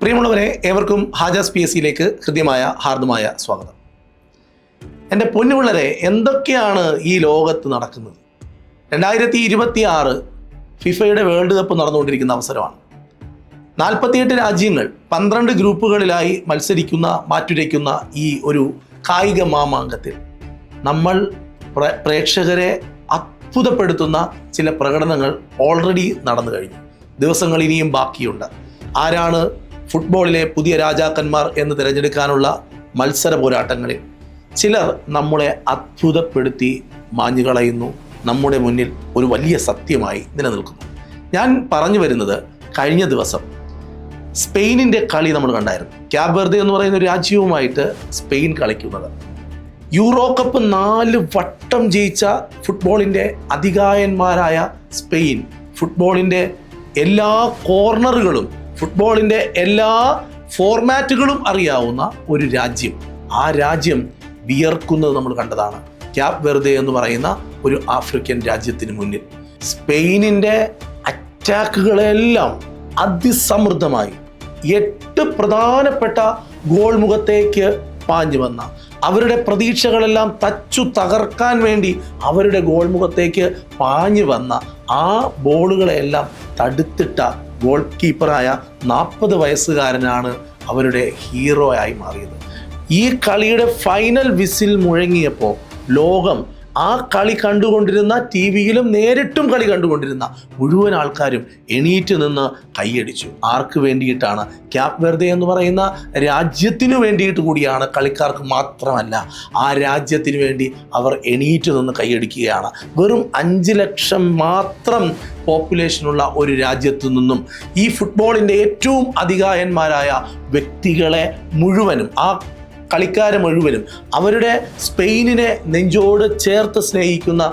പ്രിയമുള്ളവരെ, ഏവർക്കും ഹാജാസ് PSCയിലേക്ക് ഹൃദ്യമായ ഹാർദമായ സ്വാഗതം. എൻ്റെ പൊന്നുപിള്ളരെ, എന്തൊക്കെയാണ് ഈ ലോകത്ത് നടക്കുന്നത്? 2026 ഫിഫയുടെ വേൾഡ് കപ്പ് നടന്നുകൊണ്ടിരിക്കുന്ന അവസരമാണ്. 48 രാജ്യങ്ങൾ 12 ഗ്രൂപ്പുകളിലായി മാറ്റുരയ്ക്കുന്ന ഈ ഒരു കായിക മാമാങ്കത്തിൽ നമ്മൾ പ്രേക്ഷകരെ അത്ഭുതപ്പെടുത്തുന്ന ചില പ്രകടനങ്ങൾ ഓൾറെഡി നടന്നു കഴിഞ്ഞു. ദിവസങ്ങൾ ഇനിയും ബാക്കിയുണ്ട്. ആരാണ് ഫുട്ബോളിലെ പുതിയ രാജാക്കന്മാർ എന്ന് തിരഞ്ഞെടുക്കാനുള്ള മത്സര പോരാട്ടങ്ങളിൽ ചിലർ നമ്മളെ അത്ഭുതപ്പെടുത്തി മാഞ്ഞുകളയുന്നു, നമ്മുടെ മുന്നിൽ ഒരു വലിയ സത്യമായി നിലനിൽക്കുന്നു. ഞാൻ പറഞ്ഞു വരുന്നത്, കഴിഞ്ഞ ദിവസം സ്പെയിനിൻ്റെ കളി നമ്മൾ കണ്ടായിരുന്നു. ക്യാപ് വെർദെ എന്ന് പറയുന്ന ഒരു രാജ്യവുമായിട്ട് സ്പെയിൻ കളിക്കുന്നത്. യൂറോ കപ്പ് 4 വട്ടം ജയിച്ച ഫുട്ബോളിൻ്റെ അതികായന്മാരായ സ്പെയിൻ, ഫുട്ബോളിൻ്റെ എല്ലാ കോർണറുകളും ഫുട്ബോളിൻ്റെ എല്ലാ ഫോർമാറ്റുകളും അറിയാവുന്ന ഒരു രാജ്യം. ആ രാജ്യം വിയർക്കുന്നത് നമ്മൾ കണ്ടതാണ്. ക്യാപ് വെർദെ എന്ന് പറയുന്ന ഒരു ആഫ്രിക്കൻ രാജ്യത്തിന് മുന്നിൽ സ്പെയിനിൻ്റെ അറ്റാക്കുകളെല്ലാം അതിസമൃദ്ധമായി 8 പ്രധാനപ്പെട്ട ഗോൾ മുഖത്തേക്ക് പാഞ്ഞു വന്ന, അവരുടെ പ്രതീക്ഷകളെല്ലാം തച്ചു തകർക്കാൻ വേണ്ടി അവരുടെ ഗോൾ മുഖത്തേക്ക് പാഞ്ഞു വന്ന ആ ബോളുകളെല്ലാം തടുത്തിട്ട ഗോൾ കീപ്പറായ 40 വയസ്സുകാരനാണ് അവരുടെ ഹീറോ ആയി മാറിയത്. ഈ കളിയുടെ ഫൈനൽ വിസിൽ മുഴങ്ങിയപ്പോൾ ലോകം ആ കളി കണ്ടുകൊണ്ടിരുന്ന, TV-യിലും നേരിട്ടും കളി കണ്ടുകൊണ്ടിരുന്ന മുഴുവൻ ആൾക്കാരും എണീറ്റ് നിന്ന് കൈയടിച്ചു. ആർക്ക് വേണ്ടിയിട്ടാണ്? ക്യാപ് വെർദെ എന്ന് പറയുന്ന രാജ്യത്തിനു വേണ്ടിയിട്ട് കൂടിയാണ്, കളിക്കാർക്ക് മാത്രമല്ല. ആ രാജ്യത്തിന് വേണ്ടി അവർ എണീറ്റ് നിന്ന് കൈയടിക്കുകയാണ്. വെറും 5 ലക്ഷം മാത്രം പോപ്പുലേഷനുള്ള ഒരു രാജ്യത്തു നിന്നും ഈ ഫുട്ബോളിൻ്റെ ഏറ്റവും അതികായന്മാരായ വ്യക്തികളെ മുഴുവനും, ആ കളിക്കാരെ മുഴുവനും, അവരുടെ സ്പെയിനിനെ നെഞ്ചോട് ചേർത്ത് സ്നേഹിക്കുന്ന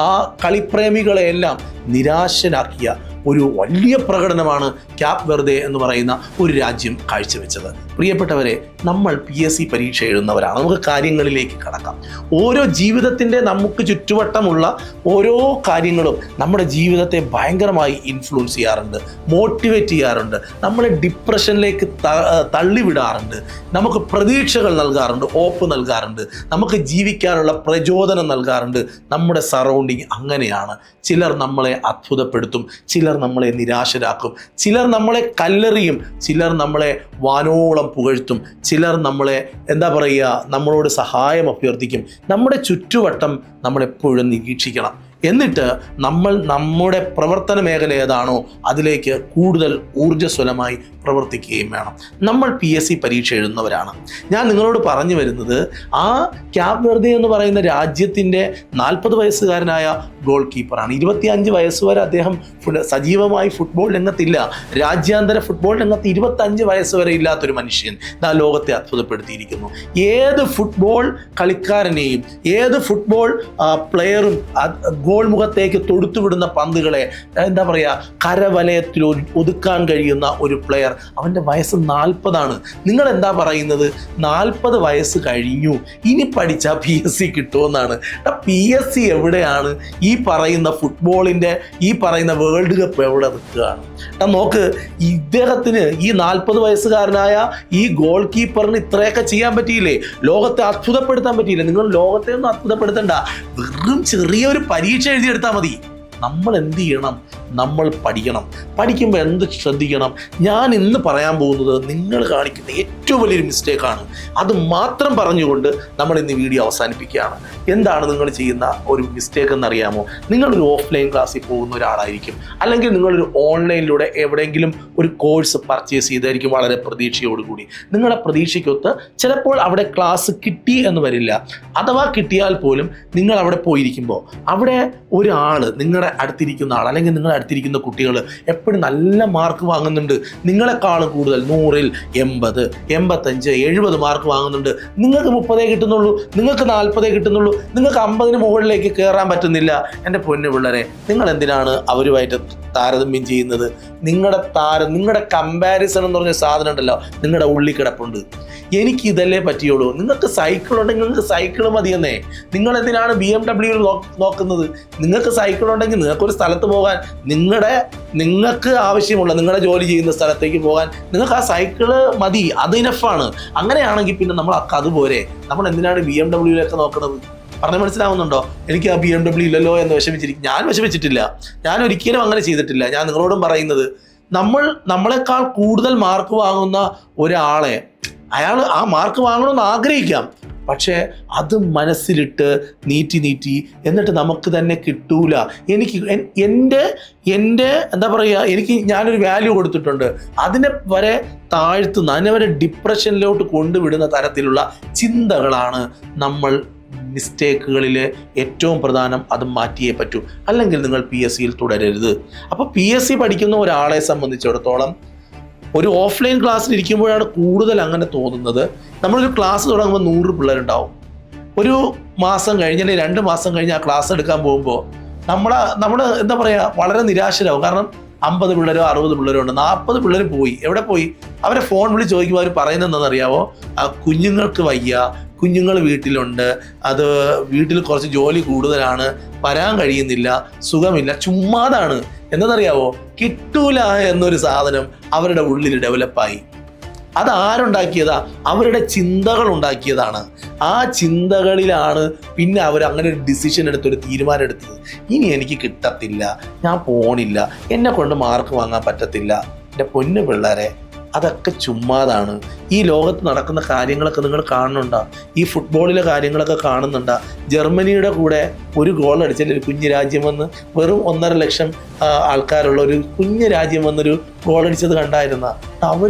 ആ കളിപ്രേമികളെയെല്ലാം നിരാശരാക്കിയ ഒരു വലിയ പ്രകടനമാണ് ക്യാപ് വെർദെ എന്ന് പറയുന്ന ഒരു രാജ്യം കാഴ്ചവെച്ചത്. പ്രിയപ്പെട്ടവരെ, നമ്മൾ PSC പരീക്ഷ എഴുതുന്നവരാണ്. നമുക്ക് കാര്യങ്ങളിലേക്ക് കടക്കാം. ഓരോ ജീവിതത്തിൻ്റെ നമുക്ക് ചുറ്റുവട്ടമുള്ള ഓരോ കാര്യങ്ങളും നമ്മുടെ ജീവിതത്തെ ഭയങ്കരമായി ഇൻഫ്ലുവൻസ് ചെയ്യാറുണ്ട്, മോട്ടിവേറ്റ് ചെയ്യാറുണ്ട്, നമ്മളെ ഡിപ്രഷനിലേക്ക് തള്ളിവിടാറുണ്ട്, നമുക്ക് പ്രതീക്ഷകൾ നൽകാറുണ്ട്, ഹോപ്പ് നൽകാറുണ്ട്, നമുക്ക് ജീവിക്കാനുള്ള പ്രചോദനം നൽകാറുണ്ട്. നമ്മുടെ സറൗണ്ടിങ് അങ്ങനെയാണ്. ചിലർ നമ്മളെ അത്ഭുതപ്പെടുത്തും, ചിലർ നമ്മളെ നിരാശരാക്കും, ചിലർ നമ്മളെ കല്ലെറിയും, ചിലർ നമ്മളെ വാനോളം പുകഴ്ത്തും, ചിലർ നമ്മളെ നമ്മളോട് സഹായം അഭ്യർത്ഥിക്കും. നമ്മുടെ ചുറ്റുവട്ടം നമ്മളെപ്പോഴും നിരീക്ഷിക്കണം. എന്നിട്ട് നമ്മൾ നമ്മുടെ പ്രവർത്തന മേഖല ഏതാണോ അതിലേക്ക് കൂടുതൽ ഊർജ്ജസ്വലമായി പ്രവർത്തിക്കുകയും വേണം. നമ്മൾ PSC പരീക്ഷ എഴുതുന്നവരാണ്. ഞാൻ നിങ്ങളോട് പറഞ്ഞു വരുന്നത്, ആ ക്യാപ് വെർദെ എന്ന് പറയുന്ന രാജ്യത്തിൻ്റെ 40 വയസ്സുകാരനായ ഗോൾ കീപ്പറാണ്. 25 വയസ്സ് വരെ അദ്ദേഹം സജീവമായി ഫുട്ബോൾ രംഗത്തില്ല. രാജ്യാന്തര ഫുട്ബോൾ രംഗത്ത് 25 വയസ്സ് വരെ ഇല്ലാത്തൊരു മനുഷ്യൻ ലോകത്തെ അത്ഭുതപ്പെടുത്തിയിരിക്കുന്നു. ഏത് ഫുട്ബോൾ കളിക്കാരനെയും, ഏത് ഫുട്ബോൾ പ്ലെയറും ഗോൾ മുഖത്തേക്ക് തൊടുത്തുവിടുന്ന പന്തുകളെ കരവലയത്തിൽ ഒതുക്കാൻ കഴിയുന്ന ഒരു പ്ലെയർ. അവൻ്റെ വയസ്സ് 40ആണ്. നിങ്ങൾ എന്താ പറയുന്നത്? 40 വയസ്സ് കഴിഞ്ഞു, ഇനി പഠിച്ചാൽ PSC കിട്ടുമെന്നാണ്. PSC എവിടെയാണ്? ഈ പറയുന്ന ഫുട്ബോളിൻ്റെ, ഈ പറയുന്ന വേൾഡ് കപ്പ് എവിടെ നിൽക്കുകയാണ്? നോക്ക്, ഇദ്ദേഹത്തിന്, ഈ 40 വയസ്സുകാരനായ ഈ ഗോൾ കീപ്പറിന് ഇത്രയൊക്കെ ചെയ്യാൻ പറ്റിയില്ലേ? ലോകത്തെ അത്ഭുതപ്പെടുത്താൻ പറ്റിയില്ലേ? നിങ്ങൾ ലോകത്തെ ഒന്നും അത്ഭുതപ്പെടുത്തണ്ട, വെറും ചെറിയൊരു പരീക്ഷ എഴുതിയെടുത്താൽ മതി. നമ്മൾ എന്ത് ചെയ്യണം? നമ്മൾ പഠിക്കണം. പഠിക്കുമ്പോൾ എന്ത് ശ്രദ്ധിക്കണം? ഞാൻ ഇന്ന് പറയാൻ പോകുന്നത് നിങ്ങൾ കാണിക്കുന്ന ഏറ്റവും വലിയൊരു മിസ്റ്റേക്കാണ്. അത് മാത്രം പറഞ്ഞുകൊണ്ട് നമ്മൾ ഇന്ന് വീഡിയോ അവസാനിപ്പിക്കുകയാണ്. എന്താണ് നിങ്ങൾ ചെയ്യുന്ന ഒരു മിസ്റ്റേക്ക് എന്നറിയാമോ? നിങ്ങളൊരു ഓഫ്ലൈൻ ക്ലാസ്സിൽ പോകുന്ന ഒരാളായിരിക്കും, അല്ലെങ്കിൽ നിങ്ങളൊരു ഓൺലൈനിലൂടെ എവിടെയെങ്കിലും ഒരു കോഴ്സ് പർച്ചേസ് ചെയ്തായിരിക്കും വളരെ പ്രതീക്ഷയോടുകൂടി. നിങ്ങളുടെ പ്രതീക്ഷയ്ക്കൊത്ത് ചിലപ്പോൾ അവിടെ ക്ലാസ് കിട്ടി എന്ന് വരില്ല. അഥവാ കിട്ടിയാൽ പോലും നിങ്ങൾ അവിടെ പോയിരിക്കുമ്പോൾ അവിടെ ഒരാൾ, നിങ്ങളുടെ അടുത്തിരിക്കുന്ന ആൾ, അല്ലെങ്കിൽ നിങ്ങളുടെ അടുത്തിരിക്കുന്ന കുട്ടികൾ എപ്പോഴും നല്ല മാർക്ക് വാങ്ങുന്നുണ്ട്. നിങ്ങളെക്കാളും കൂടുതൽ 100-ൽ 80, 85, 70 മാർക്ക് വാങ്ങുന്നുണ്ട്. നിങ്ങൾക്ക് 30 കിട്ടുന്നുള്ളൂ, നിങ്ങൾക്ക് 40 കിട്ടുന്നുള്ളൂ, നിങ്ങൾക്ക് 50-ന് മുകളിലേക്ക് കയറാൻ പറ്റുന്നില്ല. എൻ്റെ പൊന്നു പിള്ളേരെ, നിങ്ങൾ എന്തിനാണ് അവരുമായിട്ട് താരതമ്യം ചെയ്യുന്നത്. നിങ്ങളുടെ കമ്പാരിസൺ എന്ന് പറഞ്ഞ സാധനം ഉണ്ടല്ലോ നിങ്ങളുടെ ഉള്ളിൽ കിടപ്പുണ്ട്. എനിക്ക് ഇതല്ലേ പറ്റിയുള്ളൂ. നിങ്ങൾക്ക് സൈക്കിൾ ഉണ്ടെങ്കിൽ നിങ്ങൾക്ക് സൈക്കിൾ മതിയെന്നേ. നിങ്ങൾ എന്തിനാണ് BMW നോക്കുന്നത്? നിങ്ങൾക്ക് സൈക്കിൾ ഉണ്ടെങ്കിൽ നിങ്ങൾക്കൊരു സ്ഥലത്ത് പോകാൻ, നിങ്ങൾക്ക് ആവശ്യമുള്ള നിങ്ങളുടെ ജോലി ചെയ്യുന്ന സ്ഥലത്തേക്ക് പോകാൻ നിങ്ങൾക്ക് ആ സൈക്കിള് മതി, അത് ഇനഫാണ്. അങ്ങനെയാണെങ്കിൽ പിന്നെ നമ്മൾ അതുപോലെ നമ്മൾ എന്തിനാണ് BMW നോക്കുന്നത്? പറഞ്ഞ് മനസ്സിലാവുന്നുണ്ടോ? എനിക്ക് ആ BMW ഇല്ലല്ലോ എന്ന് വിഷമിച്ചിരിക്കും. ഞാൻ വിഷമിച്ചിട്ടില്ല, ഞാൻ ഒരിക്കലും അങ്ങനെ ചെയ്തിട്ടില്ല. ഞാൻ നിങ്ങളോടും പറയുന്നത്, നമ്മളെക്കാൾ കൂടുതൽ മാർക്ക് വാങ്ങുന്ന ഒരാളെ അയാൾ ആ മാർക്ക് വാങ്ങണമെന്ന് ആഗ്രഹിക്കാം, പക്ഷേ അത് മനസ്സിലിട്ട് നീട്ടി എന്നിട്ട് നമുക്ക് തന്നെ കിട്ടൂല. എനിക്ക് എൻ്റെ എന്താ പറയുക, ഞാനൊരു വാല്യൂ കൊടുത്തിട്ടുണ്ട്, അതിനെ വരെ താഴ്ത്തുന്ന, അതിനെ വരെ ഡിപ്രഷനിലോട്ട് കൊണ്ടുവിടുന്ന തരത്തിലുള്ള ചിന്തകളാണ് നമ്മൾ മിസ്റ്റേക്കുകളിൽ ഏറ്റവും പ്രധാനം. അത് മാറ്റിയേ പറ്റൂ, അല്ലെങ്കിൽ നിങ്ങൾ PSCയിൽ തുടരരുത്. അപ്പോൾ PSC പഠിക്കുന്ന ഒരാളെ സംബന്ധിച്ചിടത്തോളം ഒരു ഓഫ്ലൈൻ ക്ലാസ്സിൽ ഇരിക്കുമ്പോഴാണ് കൂടുതൽ അങ്ങനെ തോന്നുന്നത്. നമ്മളൊരു ക്ലാസ് തുടങ്ങുമ്പോൾ 100 പിള്ളേരുണ്ടാവും. ഒരു മാസം കഴിഞ്ഞ് അല്ലെങ്കിൽ 2 മാസം കഴിഞ്ഞ് ആ ക്ലാസ് എടുക്കാൻ പോകുമ്പോൾ നമ്മൾ എന്താ പറയുക, വളരെ നിരാശരാകും. കാരണം 50 പിള്ളേരോ 60 പിള്ളേരോ ഉണ്ട്, 40 പിള്ളേർ പോയി. എവിടെ പോയി? അവരെ ഫോൺ വിളിച്ച് ചോദിക്കുമ്പോൾ അവർ പറയുന്നത് എന്താണെന്നറിയാമോ? കുഞ്ഞുങ്ങൾക്ക് വയ്യ, കുഞ്ഞുങ്ങൾ വീട്ടിലുണ്ട്, അത് വീട്ടിൽ കുറച്ച് ജോലി കൂടുതലാണ്, വരാൻ കഴിയുന്നില്ല, സുഖമില്ല, ചുമ്മാതാണ്. എന്താണെന്നറിയാവോ? കിട്ടൂല എന്നൊരു സാധനം അവരുടെ ഉള്ളിൽ ഡെവലപ്പായി. അത് ആരുണ്ടാക്കിയതാ? അവരുടെ ചിന്തകൾ ഉണ്ടാക്കിയതാണ്. ആ ചിന്തകളിലാണ് പിന്നെ അവർ അങ്ങനെ ഒരു ഡിസിഷൻ എടുത്തൊരു തീരുമാനം എടുത്തത്. ഇനി എനിക്ക് കിട്ടത്തില്ല, ഞാൻ പോണില്ല, എന്നെ കൊണ്ട് മാർക്ക് വാങ്ങാൻ പറ്റത്തില്ല. എൻ്റെ പൊന്നു പിള്ളേരെ, അതൊക്കെ ചുമ്മാതാണ്. ഈ ലോകത്ത് നടക്കുന്ന കാര്യങ്ങളൊക്കെ നിങ്ങൾ കാണുന്നുണ്ടോ? ഈ ഫുട്ബോളിലെ കാര്യങ്ങളൊക്കെ കാണുന്നുണ്ടോ? ജർമ്മനിയുടെ കൂടെ ഒരു ഗോൾ അടിച്ചാൽ ഒരു കുഞ്ഞു രാജ്യം വന്ന്, വെറും 1.5 ലക്ഷം ആൾക്കാരുള്ള ഒരു കുഞ്ഞു രാജ്യം വന്നൊരു ഗോൾ അടിച്ചത് കണ്ടായിരുന്ന?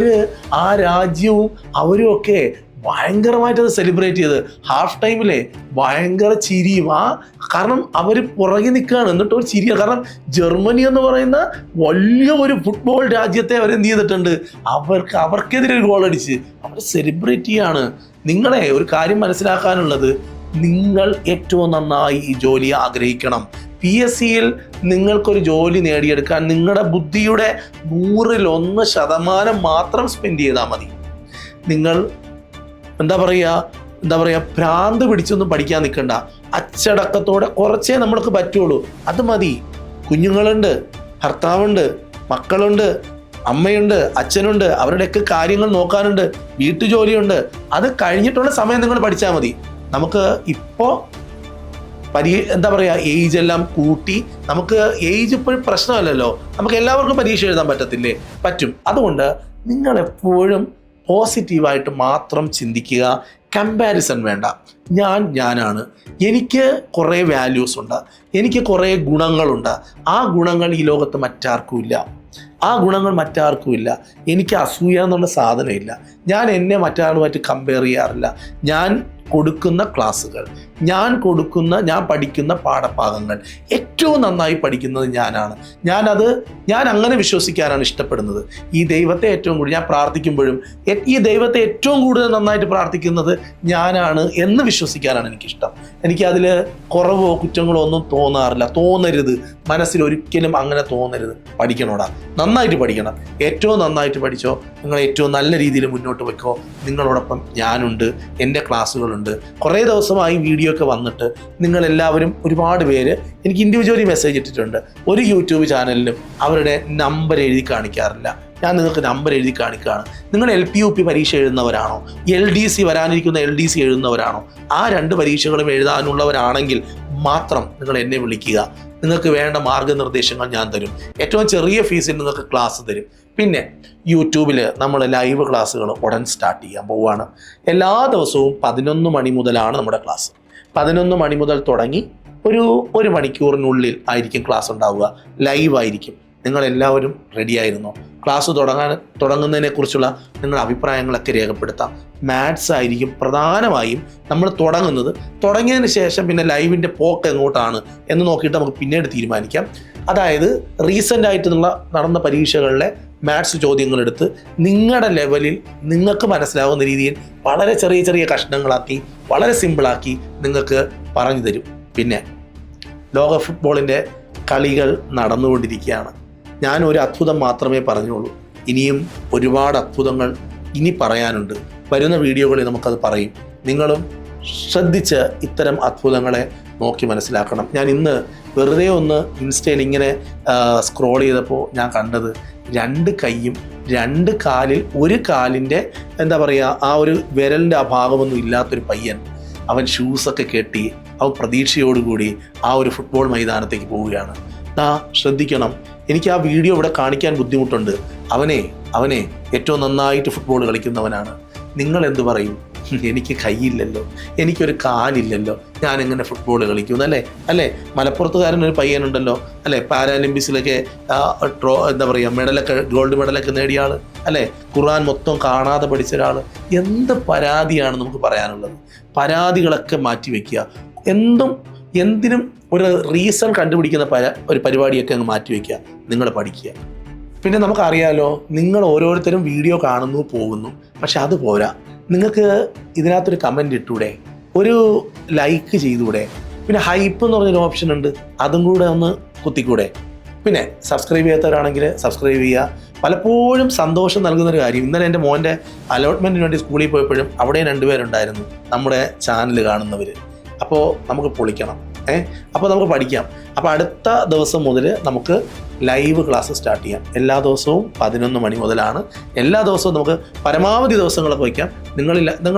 ആ രാജ്യവും അവരും ഒക്കെ ഭയങ്കരമായിട്ട് അത് സെലിബ്രേറ്റ് ചെയ്ത് ഹാഫ് ടൈമിലെ ഭയങ്കര ചിരിയും. കാരണം അവർ പുറകെ നിൽക്കുകയാണ്, എന്നിട്ട് ഒരു ചിരിയാണ്. കാരണം ജർമ്മനി എന്ന് പറയുന്ന വലിയ ഒരു ഫുട്ബോൾ രാജ്യത്തെ അവരെന്ത് ചെയ്തിട്ടുണ്ട്? അവർക്കെതിരെ ഒരു ഗോൾ അടിച്ച് അവർ സെലിബ്രേറ്റ് ചെയ്യാണ്. നിങ്ങളെ ഒരു കാര്യം മനസ്സിലാക്കാനുള്ളത്, നിങ്ങൾ ഏറ്റവും നന്നായി ഈ ജോലി ആഗ്രഹിക്കണം. PSCയിൽ നിങ്ങൾക്കൊരു ജോലി നേടിയെടുക്കാൻ നിങ്ങളുടെ ബുദ്ധിയുടെ 100% മാത്രം സ്പെൻഡ് ചെയ്താൽ മതി. നിങ്ങൾ എന്താ പറയുക ഭ്രാന്ത് പിടിച്ചൊന്നും പഠിക്കാൻ നിൽക്കണ്ട. അച്ചടക്കത്തോടെ കുറച്ചേ നമ്മൾക്ക് പറ്റുള്ളൂ, അത് മതി. കുഞ്ഞുങ്ങളുണ്ട്, ഭർത്താവുണ്ട്, മക്കളുണ്ട്, അമ്മയുണ്ട്, അച്ഛനുണ്ട്, അവരുടെയൊക്കെ കാര്യങ്ങൾ നോക്കാനുണ്ട്, വീട്ടുജോലിയുണ്ട്. അത് കഴിഞ്ഞിട്ടുള്ള സമയം നിങ്ങൾ പഠിച്ചാൽ മതി. നമുക്ക് ഇപ്പോൾ എന്താ പറയുക, ഏജ് എല്ലാം കൂട്ടി, നമുക്ക് ഏജ് ഇപ്പോഴും പ്രശ്നമല്ലല്ലോ. നമുക്ക് എല്ലാവർക്കും പരീക്ഷ എഴുതാൻ പറ്റത്തില്ലേ? പറ്റും. അതുകൊണ്ട് നിങ്ങളെപ്പോഴും പോസിറ്റീവായിട്ട് മാത്രം ചിന്തിക്കുക. കമ്പാരിസൺ വേണ്ട. ഞാനാണ്, എനിക്ക് കുറേ വാല്യൂസ് ഉണ്ട്, എനിക്ക് കുറേ ഗുണങ്ങളുണ്ട്. ആ ഗുണങ്ങൾ ഈ ലോകത്ത് മറ്റാർക്കും ഇല്ല. എനിക്ക് അസൂയ എന്നുള്ള സാധനമില്ല. ഞാൻ എന്നെ മറ്റൊരാളുമായിട്ട് കമ്പയർ ചെയ്യാറില്ല. ഞാൻ കൊടുക്കുന്ന ക്ലാസ്സുകൾ, ഞാൻ പഠിക്കുന്ന പാഠഭാഗങ്ങൾ ഏറ്റവും നന്നായി പഠിക്കുന്നത് ഞാനാണ്. ഞാൻ അങ്ങനെ വിശ്വസിക്കാനാണ് ഇഷ്ടപ്പെടുന്നത്. ഈ ദൈവത്തെ ഏറ്റവും കൂടുതൽ ഞാൻ പ്രാർത്ഥിക്കുമ്പോഴും ഈ ദൈവത്തെ ഏറ്റവും കൂടുതൽ നന്നായിട്ട് പ്രാർത്ഥിക്കുന്നത് ഞാനാണ് എന്ന് വിശ്വസിക്കാനാണ് എനിക്കിഷ്ടം. എനിക്കതിൽ കുറവോ കുറ്റങ്ങളോ ഒന്നും തോന്നരുത്. മനസ്സിൽ ഒരിക്കലും അങ്ങനെ തോന്നരുത്. പഠിക്കണോടാ, നന്നായിട്ട് പഠിക്കണം. ഏറ്റവും നന്നായിട്ട് പഠിച്ചോ, നിങ്ങൾ ഏറ്റവും നല്ല രീതിയിൽ മുന്നോട്ട് വെക്കോ. നിങ്ങളോടൊപ്പം ഞാനുണ്ട്, എൻ്റെ ക്ലാസ്സുകളുണ്ട്. കുറേ ദിവസമായി വീഡിയോ ഒക്കെ വന്നിട്ട് നിങ്ങളെല്ലാവരും ഒരുപാട് പേര് എനിക്ക് ഇൻഡിവിജ്വലി മെസ്സേജ് ഇട്ടിട്ടുണ്ട്. ഒരു യൂട്യൂബ് ചാനലിലും അവരുടെ നമ്പർ എഴുതി കാണിക്കാറില്ല. ഞാൻ നിങ്ങൾക്ക് നമ്പർ എഴുതി കാണിക്കുകയാണ്. നിങ്ങൾ LP-UP പരീക്ഷ എഴുതുന്നവരാണോ? LDC വരാനിരിക്കുന്ന LDC എഴുതുന്നവരാണോ? ആ 2 പരീക്ഷകളും എഴുതാനുള്ളവരാണെങ്കിൽ മാത്രം നിങ്ങൾ എന്നെ വിളിക്കുക. നിങ്ങൾക്ക് വേണ്ട മാർഗനിർദ്ദേശങ്ങൾ ഞാൻ തരും. ഏറ്റവും ചെറിയ ഫീസിൽ നിങ്ങൾക്ക് ക്ലാസ് തരും. പിന്നെ യൂട്യൂബിൽ നമ്മൾ ലൈവ് ക്ലാസ്സുകൾ ഉടൻ സ്റ്റാർട്ട് ചെയ്യാൻ പോവുകയാണ്. എല്ലാ ദിവസവും 11 മണി മുതലാണ് നമ്മുടെ ക്ലാസ്. 11 മണി മുതൽ തുടങ്ങി ഒരു മണിക്കൂറിനുള്ളിൽ ആയിരിക്കും ക്ലാസ് ഉണ്ടാവുക. ലൈവ് ആയിരിക്കും. നിങ്ങളെല്ലാവരും റെഡിയായിരുന്നോ? ക്ലാസ് തുടങ്ങുന്നതിനെക്കുറിച്ചുള്ള നിങ്ങളുടെ അഭിപ്രായങ്ങളൊക്കെ രേഖപ്പെടുത്താം. മാത്സ് ആയിരിക്കും പ്രധാനമായും നമ്മൾ തുടങ്ങിയതിന് ശേഷം പിന്നെ ലൈവിൻ്റെ പോക്ക് എങ്ങോട്ടാണ് എന്ന് നോക്കിയിട്ട് നമുക്ക് പിന്നീട് തീരുമാനിക്കാം. അതായത് റീസെൻ്റായിട്ട് നടന്ന പരീക്ഷകളിലെ മാത്സ് ചോദ്യങ്ങളെടുത്ത് നിങ്ങളുടെ ലെവലിൽ നിങ്ങൾക്ക് മനസ്സിലാവുന്ന രീതിയിൽ വളരെ ചെറിയ കഷ്ണങ്ങളാക്കി വളരെ സിമ്പിളാക്കി നിങ്ങൾക്ക് പറഞ്ഞു തരും. പിന്നെ ലോക ഫുട്ബോളിൻ്റെ കളികൾ നടന്നുകൊണ്ടിരിക്കുകയാണ്. ഞാൻ ഒരു അത്ഭുതം മാത്രമേ പറഞ്ഞുള്ളൂ. ഇനിയും ഒരുപാട് അത്ഭുതങ്ങൾ ഇനി പറയാനുണ്ട്. വരുന്ന വീഡിയോകളിൽ നമുക്കത് പറയും. നിങ്ങളും ശ്രദ്ധിച്ച് ഇത്തരം അത്ഭുതങ്ങളെ നോക്കി മനസ്സിലാക്കണം. ഞാൻ ഇന്ന് വെറുതെ ഒന്ന് ഇൻസ്റ്റയിൽ ഇങ്ങനെ സ്ക്രോൾ ചെയ്തപ്പോൾ ഞാൻ കണ്ടത് 2 കൈയും 2 കാലിൽ ഒരു കാലിൻ്റെ എന്താ പറയുക ആ ഒരു വിരലിൻ്റെ ആ ഭാഗമൊന്നും ഇല്ലാത്തൊരു പയ്യൻ, അവൻ ഷൂസൊക്കെ കെട്ടി അവൻ പ്രതീക്ഷയോടുകൂടി ആ ഒരു ഫുട്ബോൾ മൈതാനത്തേക്ക് പോവുകയാണ്. ശ്രദ്ധിക്കണം, എനിക്ക് ആ വീഡിയോ ഇവിടെ കാണിക്കാൻ ബുദ്ധിമുട്ടുണ്ട്. അവനെ ഏറ്റവും നന്നായിട്ട് ഫുട്ബോൾ കളിക്കുന്നവനാണ്. നിങ്ങൾ എന്ത് പറയും? എനിക്ക് കൈയില്ലല്ലോ, എനിക്കൊരു കാലില്ലല്ലോ, ഞാനെങ്ങനെ ഫുട്ബോൾ കളിക്കും അല്ലേ? മലപ്പുറത്തുകാരനൊരു പയ്യനുണ്ടല്ലോ അല്ലേ, പാരാലിമ്പിക്സിലൊക്കെ എന്താ പറയുക ഗോൾഡ് മെഡലൊക്കെ നേടിയ ആൾ അല്ലേ, ഖുർആൻ മൊത്തം കാണാതെ പഠിച്ച ഒരാൾ. എന്ത് പരാതിയാണ് നമുക്ക് പറയാനുള്ളത്? പരാതികളൊക്കെ മാറ്റിവെക്കുക. എന്തിനും ഒരു റീസൺ കണ്ടുപിടിക്കുന്ന ഒരു പരിപാടിയൊക്കെ അങ്ങ് മാറ്റിവെക്കുക. നിങ്ങൾ പഠിക്കുക. പിന്നെ നമുക്കറിയാലോ, നിങ്ങൾ ഓരോരുത്തരും വീഡിയോ കാണുന്നു പോകുന്നു, പക്ഷെ അത് പോരാ. നിങ്ങൾക്ക് ഇതിനകത്തൊരു കമൻറ്റ് ഇട്ടൂടെ, ഒരു ലൈക്ക് ചെയ്തൂടെ, പിന്നെ ഹൈപ്പ് എന്ന് പറഞ്ഞൊരു ഓപ്ഷൻ ഉണ്ട്, അതും കൂടെ ഒന്ന് കുത്തിക്കൂടെ. പിന്നെ സബ്സ്ക്രൈബ് ചെയ്യാത്തവരാണെങ്കിൽ സബ്സ്ക്രൈബ് ചെയ്യുക. പലപ്പോഴും സന്തോഷം നൽകുന്നൊരു കാര്യം, ഇന്നലെ എൻ്റെ മോൻ്റെ അലോട്ട്മെൻറ്റിന് വേണ്ടി സ്കൂളിൽ പോയപ്പോഴും അവിടെ 2 പേരുണ്ടായിരുന്നു നമ്മുടെ ചാനൽ കാണുന്നവർ. അപ്പോൾ നമുക്ക് പൊളിക്കണം, അപ്പോൾ നമുക്ക് പഠിക്കാം. അപ്പോൾ അടുത്ത ദിവസം മുതൽ നമുക്ക് ലൈവ് ക്ലാസ് സ്റ്റാർട്ട് ചെയ്യാം. എല്ലാ ദിവസവും 11 മണി മുതലാണ്. എല്ലാ ദിവസവും നമുക്ക് പരമാവധി ദിവസങ്ങളൊക്കെ വയ്ക്കാം. നിങ്ങൾ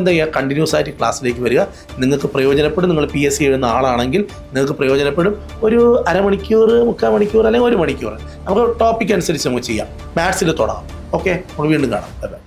എന്താ ചെയ്യുക, കണ്ടിന്യൂസ് ആയിട്ട് ക്ലാസ്സിലേക്ക് വരിക. നിങ്ങൾക്ക് പ്രയോജനപ്പെടും. നിങ്ങൾ PSC എഴുതുന്ന ആളാണെങ്കിൽ നിങ്ങൾക്ക് പ്രയോജനപ്പെടും. ഒരു അരമണിക്കൂർ, 3/4 മണിക്കൂർ അല്ലെങ്കിൽ 1 മണിക്കൂർ നമുക്ക് ടോപ്പിക് അനുസരിച്ച് നമുക്ക് ചെയ്യാം. മാത്സിൽ തുടങ്ങാം. ഓക്കെ, നമ്മൾ വീണ്ടും കാണാം.